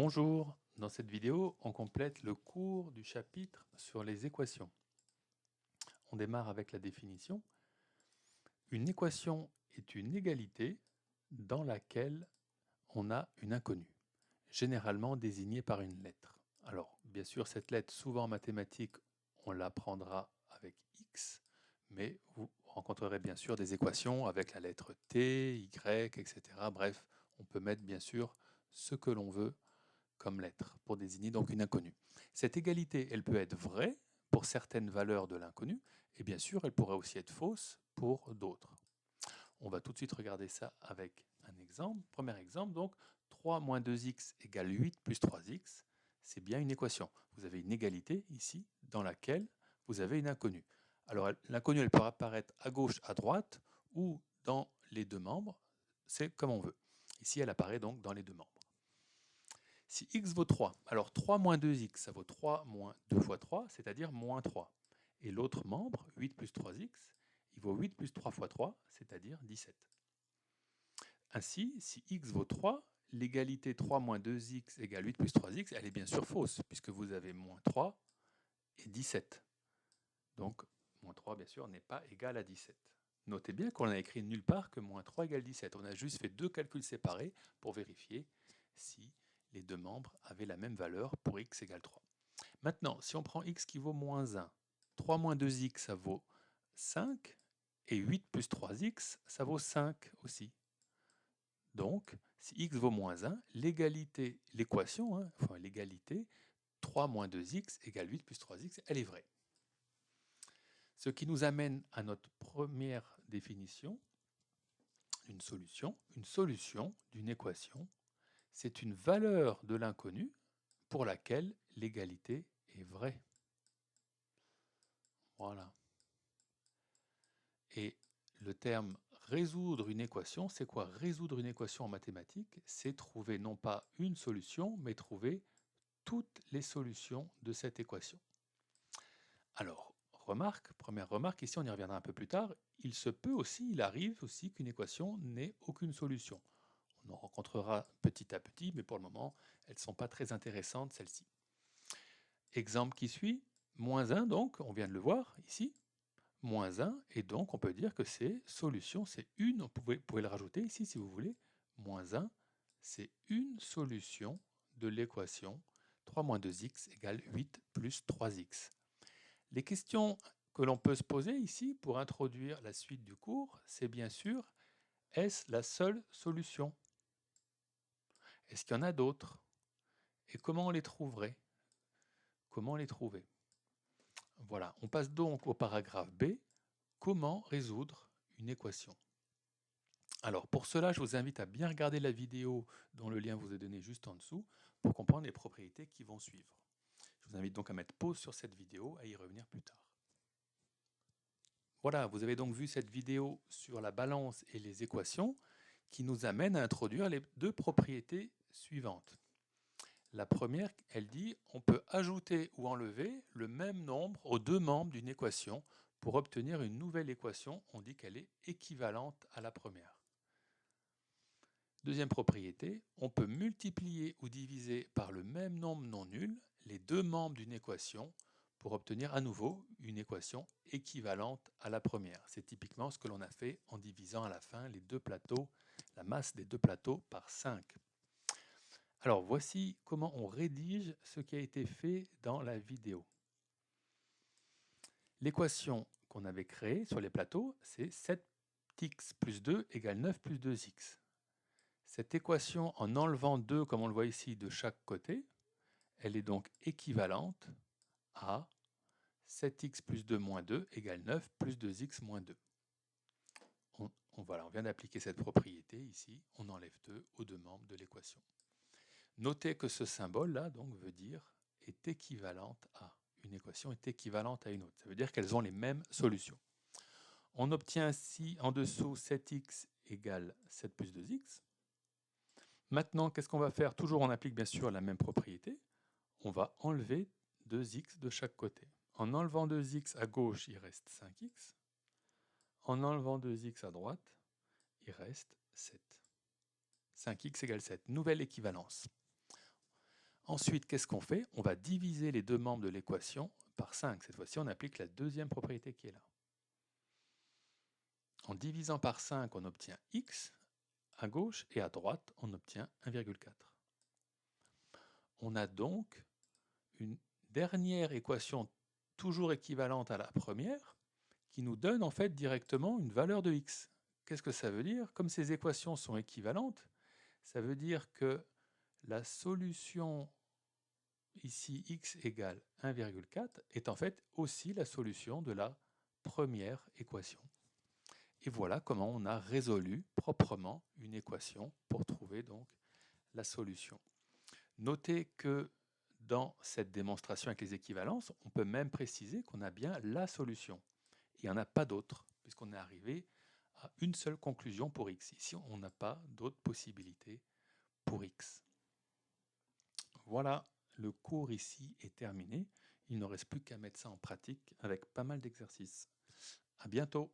Bonjour, dans cette vidéo, on complète le cours du chapitre sur les équations. On démarre avec la définition. Une équation est une égalité dans laquelle on a une inconnue, généralement désignée par une lettre. Alors, bien sûr, cette lettre, souvent en mathématiques, on la prendra avec x, mais vous rencontrerez bien sûr des équations avec la lettre t, y, etc. Bref, on peut mettre bien sûr ce que l'on veut comme lettre pour désigner donc une inconnue. Cette égalité, elle peut être vraie pour certaines valeurs de l'inconnu, et bien sûr, elle pourrait aussi être fausse pour d'autres. On va tout de suite regarder ça avec un exemple. Premier exemple, donc 3 moins 2x égale 8 plus 3x, c'est bien une équation. Vous avez une égalité ici dans laquelle vous avez une inconnue. Alors l'inconnue, elle peut apparaître à gauche, à droite, ou dans les deux membres, c'est comme on veut. Ici, elle apparaît donc dans les deux membres. Si x vaut 3, alors 3 moins 2x, ça vaut 3 moins 2 fois 3, c'est-à-dire moins 3. Et l'autre membre, 8 plus 3x, il vaut 8 plus 3 fois 3, c'est-à-dire 17. Ainsi, si x vaut 3, l'égalité 3 moins 2x égale 8 plus 3x, elle est bien sûr fausse, puisque vous avez moins 3 et 17. Donc, moins 3, bien sûr, n'est pas égal à 17. Notez bien qu'on n'a écrit nulle part que moins 3 égale 17. On a juste fait deux calculs séparés pour vérifier si les deux membres avaient la même valeur pour x égale 3. Maintenant, si on prend x qui vaut moins 1, 3 moins 2x, ça vaut 5, et 8 plus 3x, ça vaut 5 aussi. Donc, si x vaut moins 1, l'égalité, l'équation, l'égalité 3 moins 2x égale 8 plus 3x, elle est vraie. Ce qui nous amène à notre première définition d'une solution. Une solution d'une équation, c'est une valeur de l'inconnu pour laquelle l'égalité est vraie. Voilà. Et le terme résoudre une équation, c'est quoi? Résoudre une équation en mathématiques, c'est trouver non pas une solution, mais trouver toutes les solutions de cette équation. Alors, première remarque, ici on y reviendra un peu plus tard, il arrive aussi qu'une équation n'ait aucune solution. On en rencontrera petit à petit, mais pour le moment, elles ne sont pas très intéressantes, celles-ci. Exemple qui suit, moins 1 donc, on vient de le voir ici, moins 1, et donc on peut dire que c'est solution, c'est une, vous pouvez le rajouter ici si vous voulez, moins 1, c'est une solution de l'équation 3 moins 2x égale 8 plus 3x. Les questions que l'on peut se poser ici pour introduire la suite du cours, c'est bien sûr, est-ce la seule solution? Est-ce qu'il y en a d'autres? Et comment on les trouverait? Comment les trouver? Voilà, on passe donc au paragraphe B. Comment résoudre une équation? Alors pour cela, je vous invite à bien regarder la vidéo dont le lien vous est donné juste en dessous pour comprendre les propriétés qui vont suivre. Je vous invite donc à mettre pause sur cette vidéo et à y revenir plus tard. Voilà, vous avez donc vu cette vidéo sur la balance et les équations qui nous amène à introduire les deux propriétés suivantes. La première, elle dit on peut ajouter ou enlever le même nombre aux deux membres d'une équation pour obtenir une nouvelle équation. On dit qu'elle est équivalente à la première. Deuxième propriété, on peut multiplier ou diviser par le même nombre non nul les deux membres d'une équation pour obtenir à nouveau une équation équivalente à la première. C'est typiquement ce que l'on a fait en divisant à la fin les deux plateaux, la masse des deux plateaux par 5. Alors voici comment on rédige ce qui a été fait dans la vidéo. L'équation qu'on avait créée sur les plateaux, c'est 7x plus 2 égale 9 plus 2x. Cette équation, en enlevant 2, comme on le voit ici, de chaque côté, elle est donc équivalente à 7x plus 2 moins 2 égale 9 plus 2x moins 2. Voilà, on vient d'appliquer cette propriété ici, on enlève 2 aux deux membres de l'équation. Notez que ce symbole-là donc veut dire est équivalente à. Une équation est équivalente à une autre. Ça veut dire qu'elles ont les mêmes solutions. On obtient ainsi en dessous 7x égale 7 plus 2x. Maintenant, qu'est-ce qu'on va faire? Toujours on applique bien sûr la même propriété. On va enlever 2x de chaque côté. En enlevant 2x à gauche, il reste 5x. En enlevant 2x à droite, il reste 7. 5x égale 7. Nouvelle équivalence. Ensuite, qu'est-ce qu'on fait? On va diviser les deux membres de l'équation par 5. Cette fois-ci, on applique la deuxième propriété qui est là. En divisant par 5, on obtient x à gauche et à droite, on obtient 1,4. On a donc une dernière équation toujours équivalente à la première qui nous donne en fait directement une valeur de x. Qu'est-ce que ça veut dire? Comme ces équations sont équivalentes, ça veut dire que la solution ici x égale 1,4 est en fait aussi la solution de la première équation. Et voilà comment on a résolu proprement une équation pour trouver donc la solution. Notez que dans cette démonstration avec les équivalences, on peut même préciser qu'on a bien la solution. Il n'y en a pas d'autre, puisqu'on est arrivé à une seule conclusion pour x. Ici, on n'a pas d'autres possibilités pour x. Voilà, le cours ici est terminé. Il ne reste plus qu'à mettre ça en pratique avec pas mal d'exercices. À bientôt!